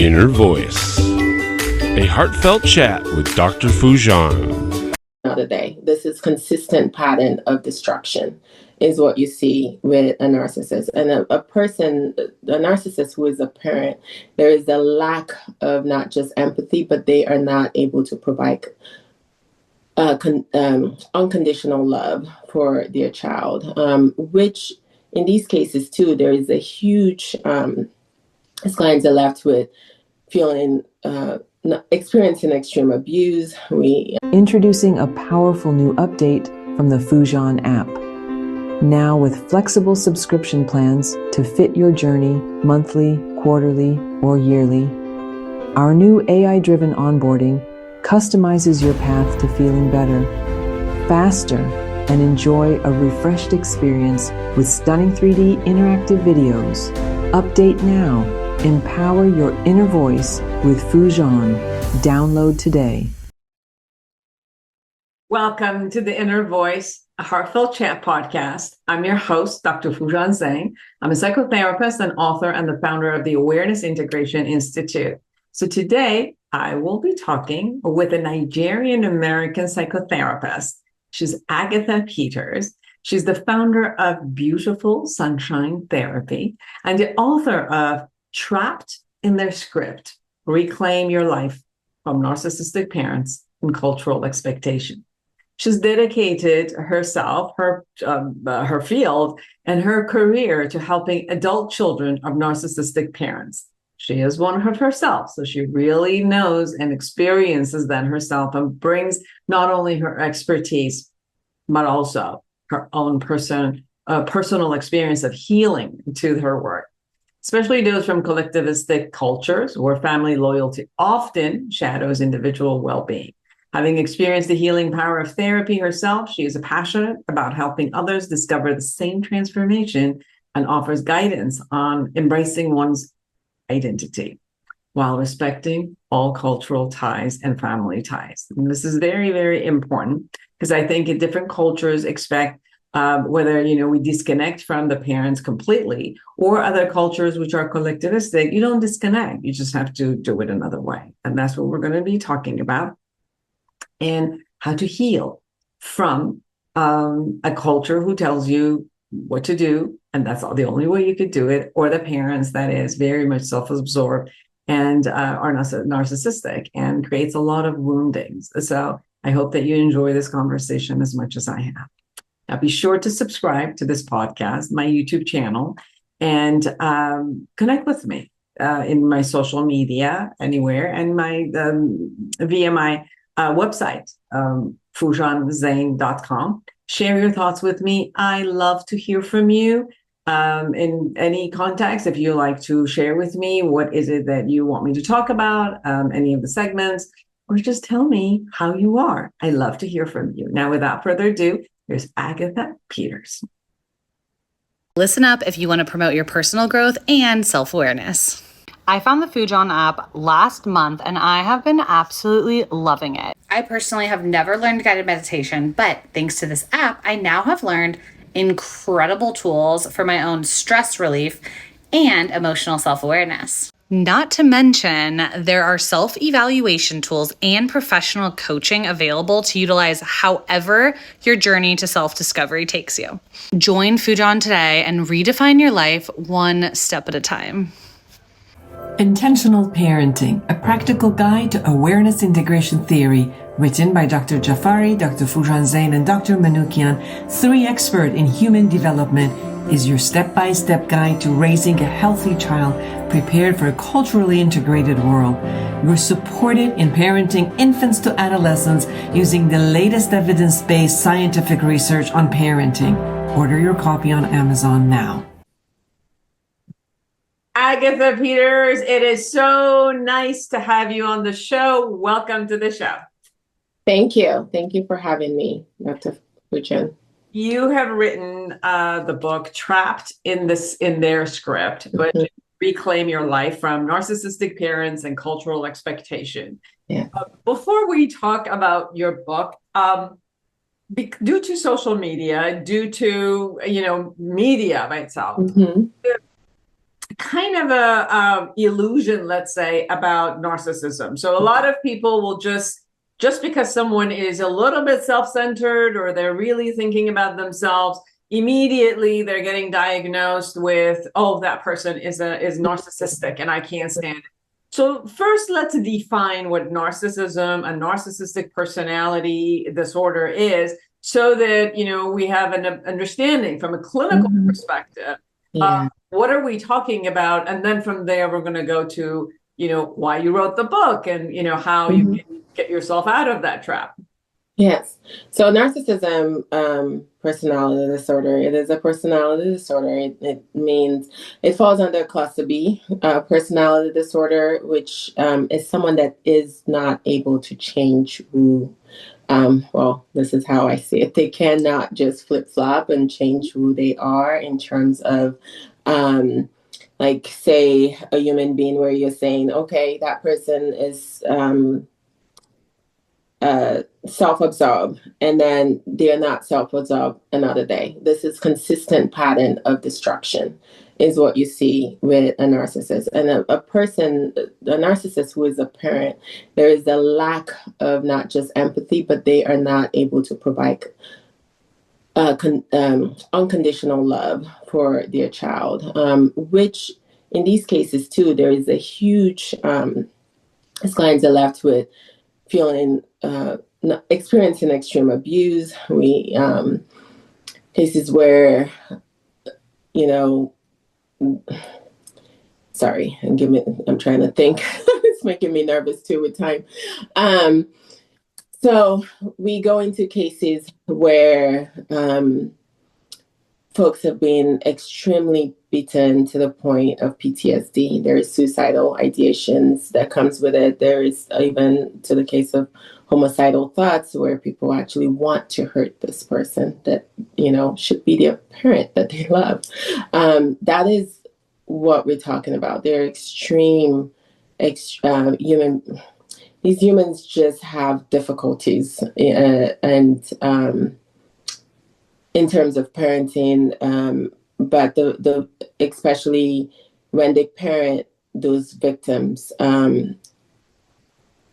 Inner Voice, a heartfelt chat with Dr. Foojan. Another day. This is consistent pattern of destruction is what you see with a narcissist. And a narcissist who is a parent, there is a lack of not just empathy, but they are not able to provide unconditional love for their child, which in these cases too, there is a huge, clients are left with feeling, experiencing extreme abuse. Introducing a powerful new update from the Foojan app. Now with flexible subscription plans to fit your journey monthly, quarterly, or yearly. Our new AI-driven onboarding customizes your path to feeling better, faster, and enjoy a refreshed experience with stunning 3D interactive videos. Update now. Empower your inner voice with Foojan. Download today. Welcome to the Inner Voice, a Heartfelt Chat podcast. I'm your host, Dr. Foojan Zaine. I'm a psychotherapist and author and the founder of the Awareness Integration Institute. So today, I will be talking with a Nigerian-American psychotherapist. She's Agatha Peters. She's the founder of Beautiful Sunshine Therapy and the author of Trapped in Their Script, Reclaim Your Life from Narcissistic Parents and Cultural Expectation. She's dedicated herself, her field, and her career to helping adult children of narcissistic parents. She is one of herself, so she really knows and experiences that herself and brings not only her expertise, but also her own personal experience of healing to her work. Especially those from collectivistic cultures where family loyalty often shadows individual well-being. Having experienced the healing power of therapy herself, she is passionate about helping others discover the same transformation and offers guidance on embracing one's identity while respecting all cultural ties and family ties. And this is very, very important because I think in different cultures expect whether, we disconnect from the parents completely or other cultures which are collectivistic, you don't disconnect. You just have to do it another way. And that's what we're going to be talking about and how to heal from a culture who tells you what to do. And that's the only way you could do it. Or the parents that is very much self-absorbed and are narcissistic and creates a lot of woundings. So I hope that you enjoy this conversation as much as I have. Now, be sure to subscribe to this podcast, my YouTube channel, and connect with me in my social media, anywhere, and via my website, foojanzaine.com. Share your thoughts with me. I love to hear from you in any context. If you like to share with me, what is it that you want me to talk about, any of the segments, or just tell me how you are. I love to hear from you. Now, without further ado, here's Agatha Peters. Listen up if you want to promote your personal growth and self-awareness. I found the Foojan app last month and I have been absolutely loving it. I personally have never learned guided meditation, but thanks to this app, I now have learned incredible tools for my own stress relief and emotional self-awareness. Not to mention, there are self-evaluation tools and professional coaching available to utilize however your journey to self-discovery takes you. Join Foojan today and redefine your life one step at a time. Intentional Parenting, a practical guide to awareness integration theory, written by Dr. Jafari, Dr. Foojan Zaine, and Dr. Manoukian, three experts in human development, is your step-by-step guide to raising a healthy child prepared for a culturally integrated world. You're supported in parenting infants to adolescents using the latest evidence-based scientific research on parenting. Order your copy on Amazon now. Agatha Peters, it is so nice to have you on the show. Welcome to the show. Thank you. Thank you for having me, Dr. Foojan. You have written the book Trapped in Their Script, but Reclaim Your Life from Narcissistic Parents and Cultural Expectation. Yeah. Before we talk about your book, due to social media, due to media by itself, kind of a illusion, let's say, about narcissism. So a lot of people will just because someone is a little bit self-centered or they're really thinking about themselves, immediately they're getting diagnosed with, oh, that person is narcissistic and I can't stand it. So first, let's define what narcissism, a narcissistic personality disorder is, so that, we have an understanding from a clinical perspective. What are we talking about? And then from there, we're going to go to, why you wrote the book and, how you can get yourself out of that trap. Yes. So narcissism, personality disorder, it is a personality disorder. It means it falls under cluster B, personality disorder, which is someone that is not able to change who, well, this is how I see it. They cannot just flip-flop and change who they are in terms of, like, say, a human being where you're saying, okay, that person is self-absorbed, and then they're not self-absorbed another day. This is consistent pattern of destruction is what you see with a narcissist. And a narcissist who is a parent, there is a lack of not just empathy, but they are not able to provide unconditional love for their child, which in these cases too, there is a huge, these clients are left with feeling, experiencing extreme abuse. We, cases where, sorry, I'm trying to think. It's making me nervous too with time. So we go into cases where folks have been extremely beaten to the point of PTSD. There is suicidal ideations that comes with it. There is even to the case of homicidal thoughts where people actually want to hurt this person that, should be their parent that they love. That is what we're talking about. They're extreme human. These humans just have difficulties and in terms of parenting, but the especially when they parent those victims,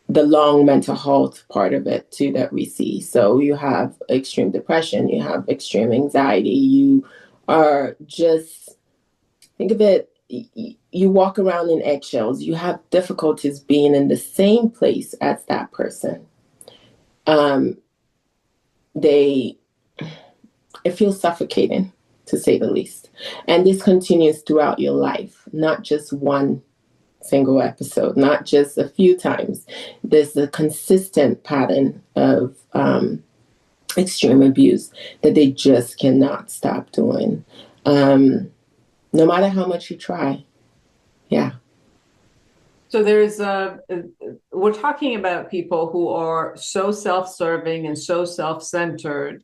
the long mental health part of it too that we see. So you have extreme depression, you have extreme anxiety, you are just, think of it, you walk around in eggshells, you have difficulties being in the same place as that person. It feels suffocating, to say the least. And this continues throughout your life, not just one single episode, not just a few times. There's a consistent pattern of extreme abuse that they just cannot stop doing, no matter how much you try. Yeah. So we're talking about people who are so self-serving and so self-centered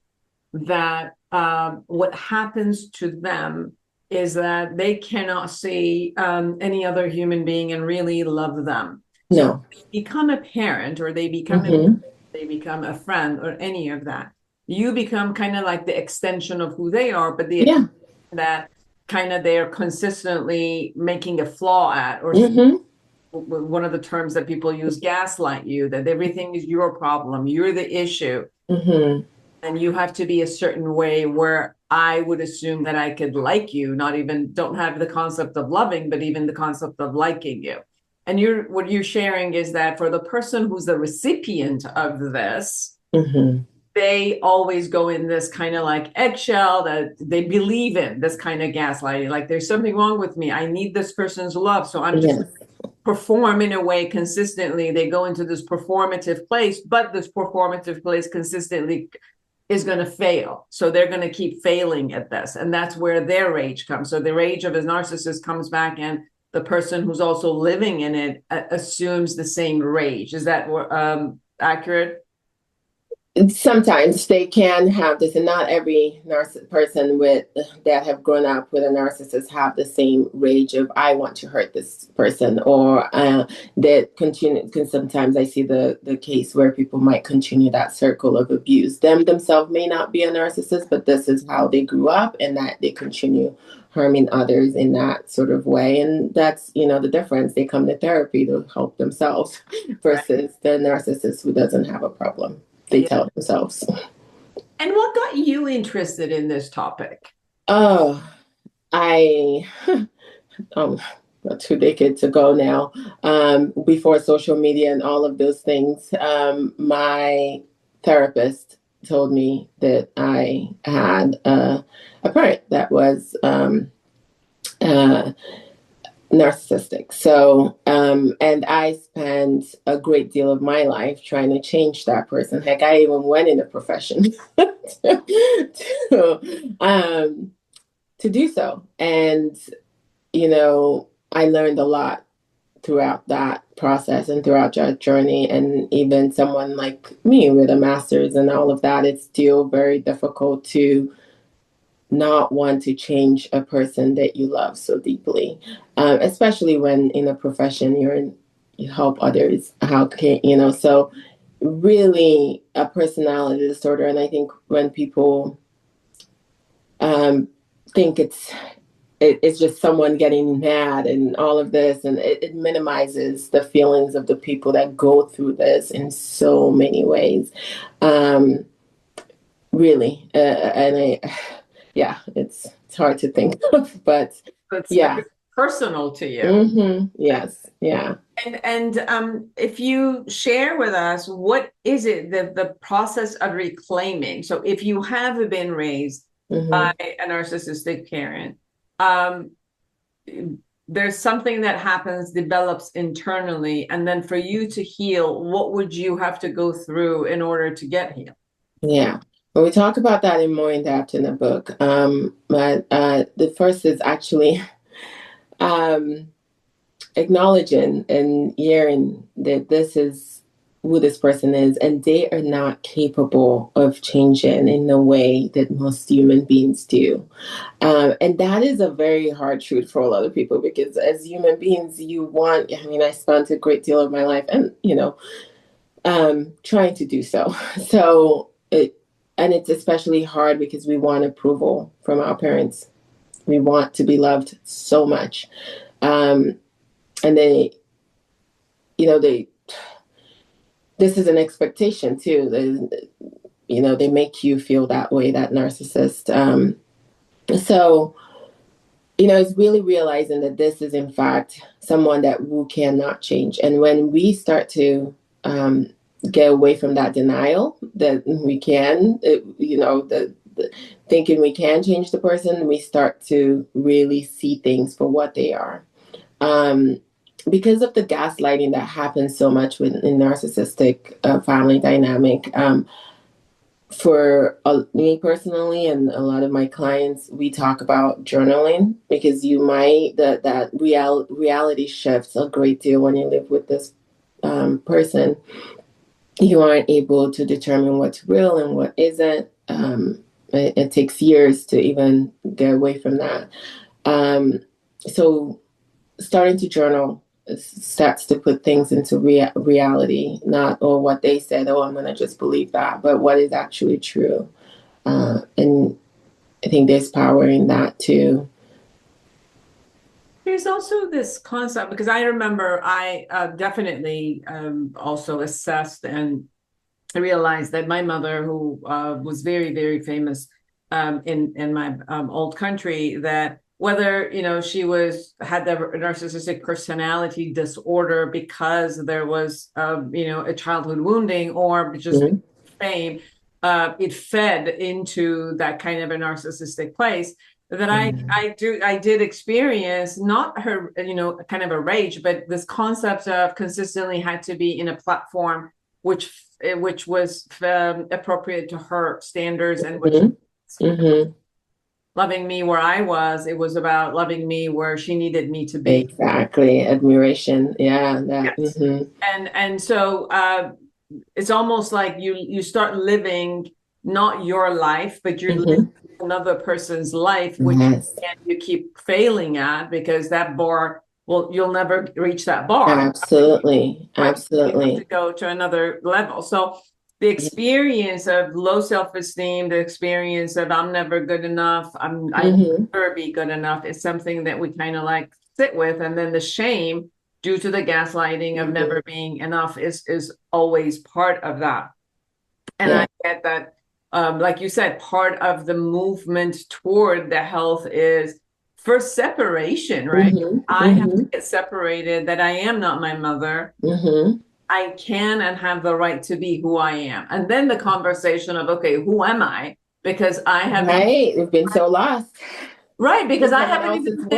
that what happens to them is that they cannot see any other human being and really love them. No. So they become a parent, or they become a friend, or any of that. You become kind of like the extension of who they are, but that kind of they're consistently making a flaw at, or one of the terms that people use, gaslight you, that everything is your problem, you're the issue. And you have to be a certain way, where I would assume that I could like you, don't have the concept of loving, but even the concept of liking you. And what you're sharing is that for the person who's the recipient of this, they always go in this kind of like eggshell that they believe in, this kind of gaslighting. Like, there's something wrong with me. I need this person's love. So I'm just perform in a way consistently. They go into this performative place, but this performative place consistently is going to fail. So they're going to keep failing at this. And that's where their rage comes. So the rage of a narcissist comes back, and the person who's also living in it assumes the same rage. Is that accurate? Sometimes they can have this, and not every person that have grown up with a narcissist have the same rage of I want to hurt this person, or that continue. Because sometimes I see the case where people might continue that circle of abuse. Themselves may not be a narcissist, but this is how they grew up, and that they continue harming others in that sort of way. And that's, the difference. They come to therapy to help themselves versus the narcissist who doesn't have a problem. They tell themselves. And what got you interested in this topic? Oh, I, about 2 decades ago now, before social media and all of those things, my therapist told me that I had a parent that was narcissistic. So, and I spent a great deal of my life trying to change that person. Heck, I even went in a profession to do so. And, I learned a lot throughout that process and throughout that journey. And even someone like me with a master's and all of that, it's still very difficult to not want to change a person that you love so deeply, especially when in a profession you help others. How can so really a personality disorder, and I think when people think it's just someone getting mad and all of this, and it minimizes the feelings of the people that go through this in so many ways, really, and it's hard to think of, but it's personal to you. Mm-hmm. Yes. Yeah. And if you share with us, what is it, the process of reclaiming? So if you have been raised by a narcissistic parent, there's something that happens, develops internally, and then for you to heal, what would you have to go through in order to get healed? Yeah. Well, we talk about that in more in depth in the book. But the first is actually acknowledging and hearing that this is who this person is, and they are not capable of changing in the way that most human beings do. And that is a very hard truth for a lot of people, because as human beings, I spent a great deal of my life and, trying to do so. So it's especially hard because we want approval from our parents. We want to be loved so much. And this is an expectation too. They make you feel that way, that narcissist. So, it's really realizing that this is in fact someone who cannot change. And when we start to get away from that denial that we can, thinking we can change the person, we start to really see things for what they are. Because of the gaslighting that happens so much in narcissistic family dynamic, for me personally and a lot of my clients, we talk about journaling, because that reality shifts a great deal when you live with this person. You aren't able to determine what's real and what isn't. It takes years to even get away from that. So starting to journal starts to put things into reality, not what they said, I'm going to just believe that, but what is actually true. And I think there's power in that too. There's also this concept, because I remember I definitely also assessed and realized that my mother, who was very, very famous in my old country, that whether, she had the narcissistic personality disorder because there was, a childhood wounding or just fame, it fed into that kind of a narcissistic place. That I did experience, not her, kind of a rage, but this concept of consistently had to be in a platform which was appropriate to her standards, and which loving me where I was, it was about loving me where she needed me to be. Exactly. Admiration. Yeah. That. Yes. And so it's almost like you start living not your life, but you're living another person's life, which you keep failing at because that bar, well, you'll never reach that bar. Absolutely. You have Absolutely. to go to another level. So the experience of low self-esteem, the experience of I'm never good enough, I'll never be good enough, is something that we kind of like sit with. And then the shame due to the gaslighting of never being enough is always part of that. And I get that, like you said, part of the movement toward the health is first separation, right? I have to get separated, that I am not my mother. I can and have the right to be who I am. And then the conversation of, okay, who am I? Because I have we've been so lost. Right, because I haven't even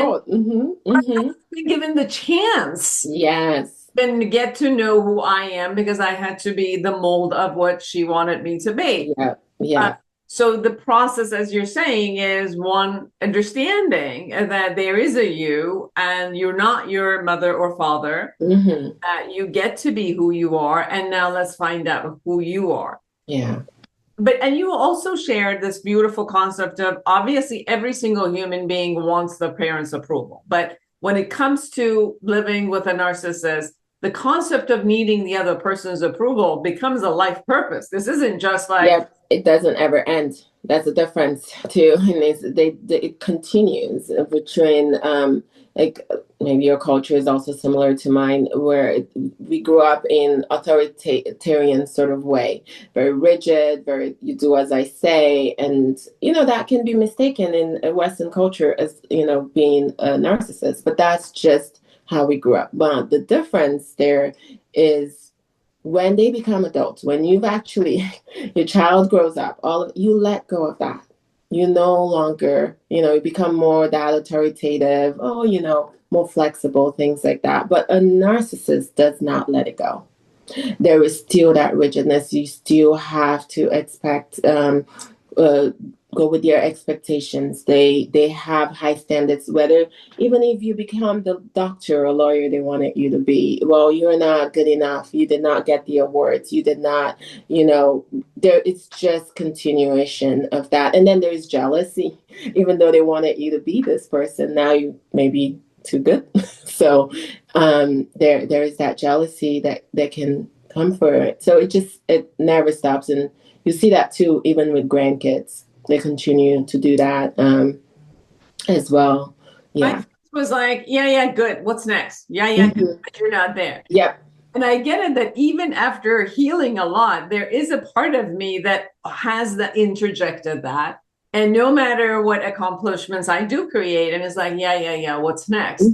been given the chance. Yes. And get to know who I am, because I had to be the mold of what she wanted me to be. Yeah. So the process, as you're saying, is one, understanding that there is a you and you're not your mother or father. You get to be who you are. And now let's find out who you are. Yeah. And you also shared this beautiful concept of, obviously every single human being wants the parents' approval. But when it comes to living with a narcissist, the concept of needing the other person's approval becomes a life purpose. This isn't just like, it doesn't ever end. That's the difference too. And it continues between like maybe your culture is also similar to mine, where we grew up in authoritarian sort of way, very rigid, very you do as I say, and that can be mistaken in a Western culture as being a narcissist, but that's just how we grew up. But the difference there is when they become adults, when you've actually, your child grows up, you let go of that. You no longer, you become more that authoritative, more flexible, things like that. But a narcissist does not let it go. There is still that rigidness. You still have to expect, go with their expectations. They have high standards, whether even if you become the doctor or lawyer they wanted you to be, well, you're not good enough. You did not get the awards. You did not, it's just continuation of that. And then there's jealousy, even though they wanted you to be this person. Now you may be too good. So there is that jealousy that can come for it. So it never stops. And you see that too, even with grandkids. They continue to do that as well. Yeah. I was like, yeah, good. What's next? Yeah, good. But you're not there. Yep. And I get it that even after healing a lot, there is a part of me that has interjected that. And no matter what accomplishments I do create, and it's like, yeah, what's next?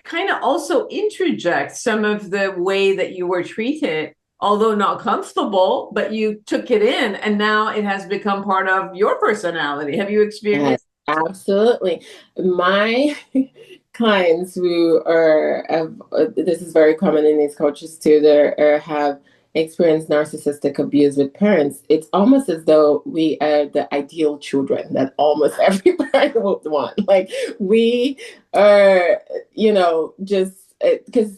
Kind of also interject some of the way that you were treated, although not comfortable, but you took it in, and now it has become part of your personality. Have you experienced? Yes, absolutely. My clients who this is very common in these cultures too, have experienced narcissistic abuse with parents. It's almost as though we are the ideal children that almost every parent would want. Like we are, just because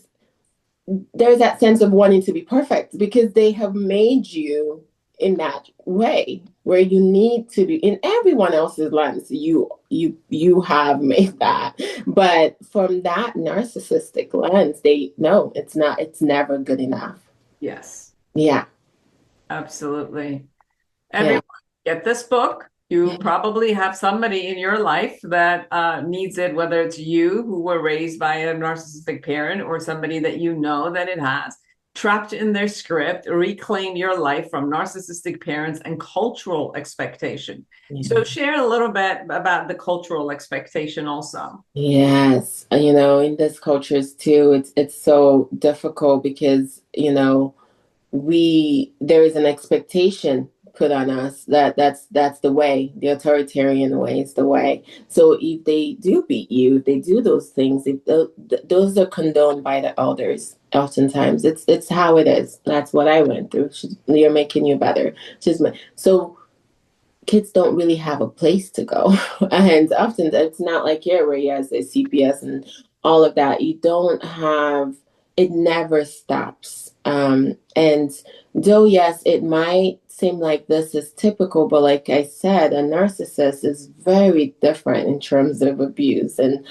there's that sense of wanting to be perfect because they have made you in that way where you need to be in everyone else's lens. You have made that, but from that narcissistic lens, it's never good enough. Yes. Yeah. Absolutely. Everyone, get this book. You probably have somebody in your life that needs it, whether it's you who were raised by a narcissistic parent or somebody that that it has. Trapped in their script, reclaim your life from narcissistic parents and cultural expectation. So share a little bit about the cultural expectation also. Yes. In this cultures too, it's so difficult because, there is an expectation put on us that's the way, the authoritarian way is the way. So if they do beat you, if they do those things, those are condoned by the elders. Oftentimes it's how it is. That's what I went through. You're making you better. So kids don't really have a place to go. And often it's not like here where you have a CPS and all of that. You don't have, it never stops. And though, yes, it might seem like this is typical, but like I said, a narcissist is very different in terms of abuse and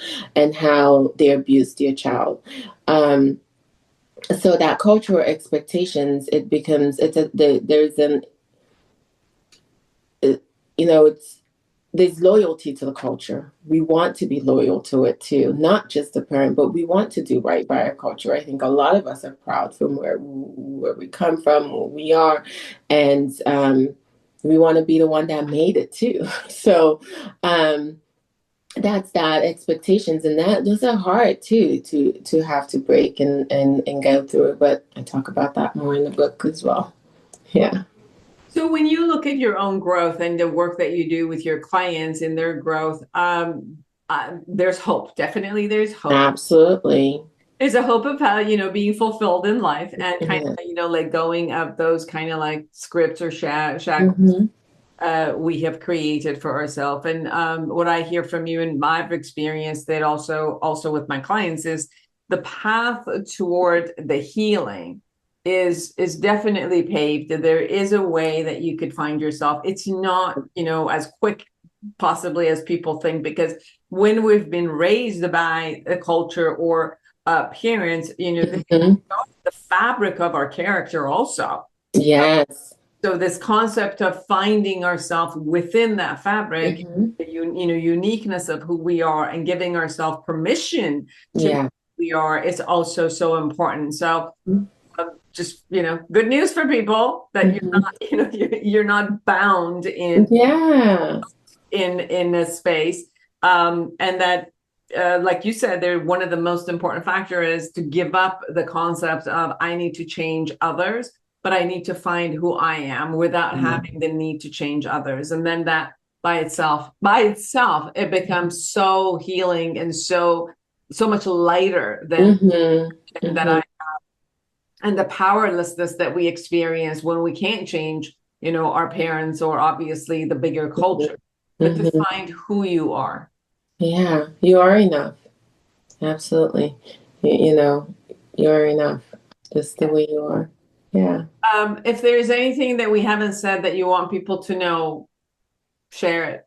how they abused your child. So that cultural expectations, it becomes, there's loyalty to the culture. We want to be loyal to it too, not just the parent, but we want to do right by our culture. I think a lot of us are proud from where we come from, who we are, and we want to be the one that made it too. So that's that expectations, and those are hard too to have to break and go through it. But I talk about that more in the book as well. Yeah. So when you look at your own growth and the work that you do with your clients in their growth, there's hope. Definitely there's hope. Absolutely. There's a hope of how, being fulfilled in life and kind of, let going of those kind of like scripts or shackles we have created for ourselves. And what I hear from you and my experience that also with my clients is the path toward the healing is definitely paved. There is a way that you could find yourself. It's not, as quick possibly as people think, because when we've been raised by a culture or parents, the fabric of our character also. Yes. So this concept of finding ourselves within that fabric, the uniqueness of who we are and giving ourselves permission to be who we are is also so important. So just, good news for people that you're not, you're not bound in a space. And that, like you said, one of the most important factors is to give up the concept of I need to change others, but I need to find who I am without having the need to change others. And then that by itself, it becomes so healing and so much lighter than that I have. And the powerlessness that we experience when we can't change, our parents or obviously the bigger culture, but to find who you are. Yeah, you are enough. Absolutely. You're enough just the way you are. Yeah. If there's anything that we haven't said that you want people to know, share it.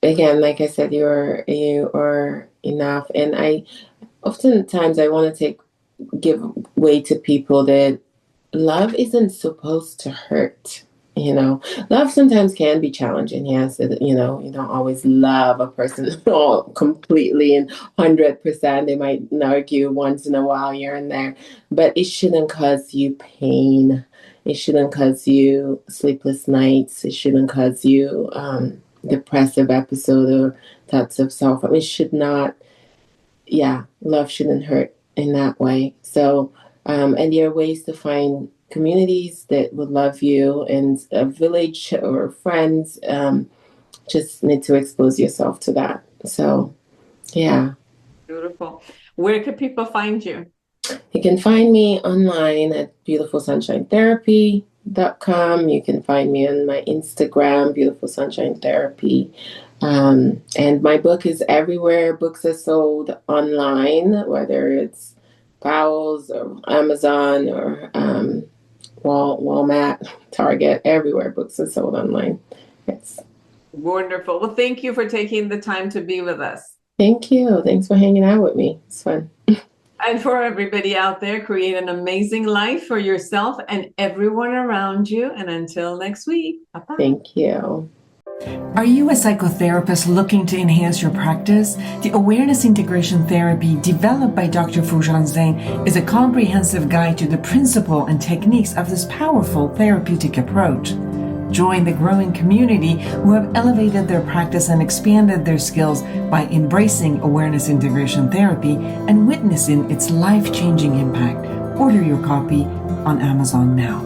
Again, like I said, you are enough. And I oftentimes want to give way to people that love isn't supposed to hurt. Love sometimes can be challenging. Yes, you don't always love a person completely and 100%. They might argue once in a while here and there, but it shouldn't cause you pain. It shouldn't cause you sleepless nights. It shouldn't cause you depressive episode or thoughts of self. It should not. Yeah, love shouldn't hurt in that way. So, and there are ways to find communities that would love you, and a village or friends. Just need to expose yourself to that. So, yeah. Beautiful. Where can people find you? You can find me online at beautifulsunshinetherapy.com. You can find me on my Instagram, Beautiful Sunshine Therapy. And my book is everywhere books are sold online, whether it's Powell's or Amazon or Walmart, Target, everywhere books are sold online. Yes. Wonderful. Well, thank you for taking the time to be with us. Thank you. Thanks for hanging out with me. It's fun. And for everybody out there, create an amazing life for yourself and everyone around you. And until next week, bye-bye. Thank you. Are you a psychotherapist looking to enhance your practice? The Awareness Integration Therapy developed by Dr. Foojan Zaine is a comprehensive guide to the principle and techniques of this powerful therapeutic approach. Join the growing community who have elevated their practice and expanded their skills by embracing Awareness Integration Therapy and witnessing its life-changing impact. Order your copy on Amazon now.